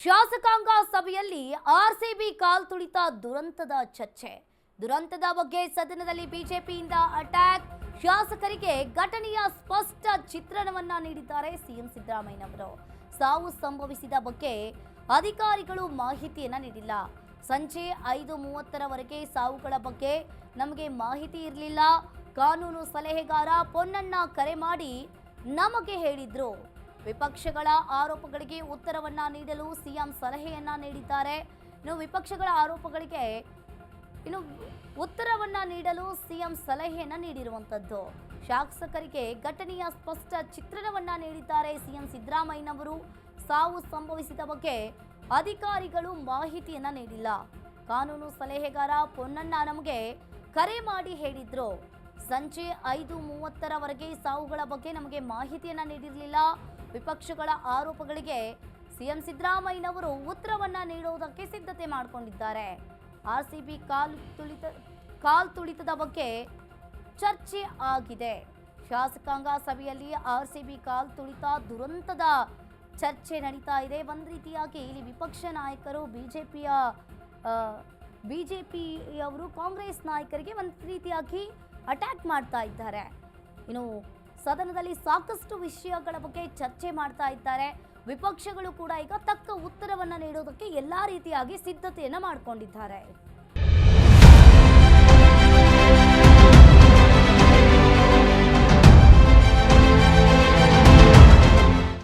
ಶಾಸಕಾಂಗ ಸಭೆಯಲ್ಲಿ ಆರ್ಸಿಬಿ ಕಾಲ್ತುಳಿತ ದುರಂತದ ಚರ್ಚೆ. ದುರಂತದ ಬಗ್ಗೆ ಸದನದಲ್ಲಿ ಬಿಜೆಪಿಯಿಂದ ಅಟ್ಯಾಕ್. ಶಾಸಕರಿಗೆ ಘಟನೆಯ ಸ್ಪಷ್ಟ ಚಿತ್ರಣವನ್ನ ನೀಡಿದ್ದಾರೆ ಸಿಎಂ ಸಿದ್ದರಾಮಯ್ಯನವರು. ಸಾವು ಸಂಭವಿಸಿದ ಬಗ್ಗೆ ಅಧಿಕಾರಿಗಳು ಮಾಹಿತಿಯನ್ನ ನೀಡಿಲ್ಲ. ಸಂಜೆ 5:30ರವರೆಗೆ ಸಾವುಗಳ ಬಗ್ಗೆ ನಮಗೆ ಮಾಹಿತಿ ಇರಲಿಲ್ಲ. ಕಾನೂನು ಸಲಹೆಗಾರ ಪೊನ್ನಣ್ಣ ಕರೆ ಮಾಡಿ ನಮಗೆ ಹೇಳಿದ್ರು. ವಿಪಕ್ಷಗಳ ಆರೋಪಗಳಿಗೆ ಉತ್ತರವನ್ನ ನೀಡಲು ಸಿಎಂ ಸಲಹೆಯನ್ನ ನೀಡಿದ್ದಾರೆ. ವಿಪಕ್ಷಗಳ ಆರೋಪಗಳಿಗೆ ಉತ್ತರವನ್ನ ನೀಡಲು ಸಿಎಂ ಸಲಹೆಯನ್ನ ನೀಡಿರುವಂತದ್ದು. ಶಾಸಕರಿಗೆ ಘಟನೆಯ ಸ್ಪಷ್ಟ ಚಿತ್ರಣವನ್ನ ನೀಡಿದ್ದಾರೆ ಸಿಎಂ ಸಿದ್ದರಾಮಯ್ಯನವರು. ಸಾವು ಸಂಭವಿಸಿದ ಬಗ್ಗೆ ಅಧಿಕಾರಿಗಳು ಮಾಹಿತಿಯನ್ನ ನೀಡಿಲ್ಲ. ಕಾನೂನು ಸಲಹೆಗಾರ ಪೊನ್ನಣ್ಣ ನಮಗೆ ಕರೆ ಮಾಡಿ ಹೇಳಿದ್ರು. ಸಂಜೆ 5:30ರವರೆಗೆ ಸಾವುಗಳ ಬಗ್ಗೆ ನಮಗೆ ಮಾಹಿತಿಯನ್ನ ನೀಡಿರಲಿಲ್ಲ. ವಿಪಕ್ಷಗಳ ಆರೋಪಗಳಿಗೆ ಸಿಎಂ ಸಿದ್ದರಾಮಯ್ಯನವರು ಉತ್ತರವನ್ನ ನೀಡುವುದಕ್ಕೆ ಸಿದ್ಧತೆ ಮಾಡಿಕೊಂಡಿದ್ದಾರೆ. ಆರ್ಸಿಬಿ ಕಾಲ್ ತುಳಿತದ ಬಗ್ಗೆ ಚರ್ಚೆ ಆಗಿದೆ. ಶಾಸಕಾಂಗ ಸಭೆಯಲ್ಲಿ ಆರ್ಸಿಬಿ ಕಾಲ್ ತುಳಿತ ದುರಂತದ ಚರ್ಚೆ ನಡೀತಾ ಇದೆ. ಒಂದು ರೀತಿಯಾಗಿ ಇಲ್ಲಿ ವಿಪಕ್ಷ ನಾಯಕರು ಬಿಜೆಪಿಯವರು ಕಾಂಗ್ರೆಸ್ ನಾಯಕರಿಗೆ ಒಂದು ರೀತಿಯಾಗಿ ಅಟ್ಯಾಕ್ ಮಾಡ್ತಾ ಇದ್ದಾರೆ. ಸದನದಲ್ಲಿ ಸಾಕಷ್ಟು ವಿಷಯಗಳ ಬಗ್ಗೆ ಚರ್ಚೆ ಮಾಡ್ತಾ ಇದ್ದಾರೆ. ವಿಪಕ್ಷಗಳು ಕೂಡ ಈಗ ತಕ್ಕ ಉತ್ತರವನ್ನ ನೀಡೋದಕ್ಕೆ ಎಲ್ಲಾ ರೀತಿಯಾಗಿ ಸಿದ್ಧತೆಯನ್ನ ಮಾಡಿಕೊಂಡಿದ್ದಾರೆ.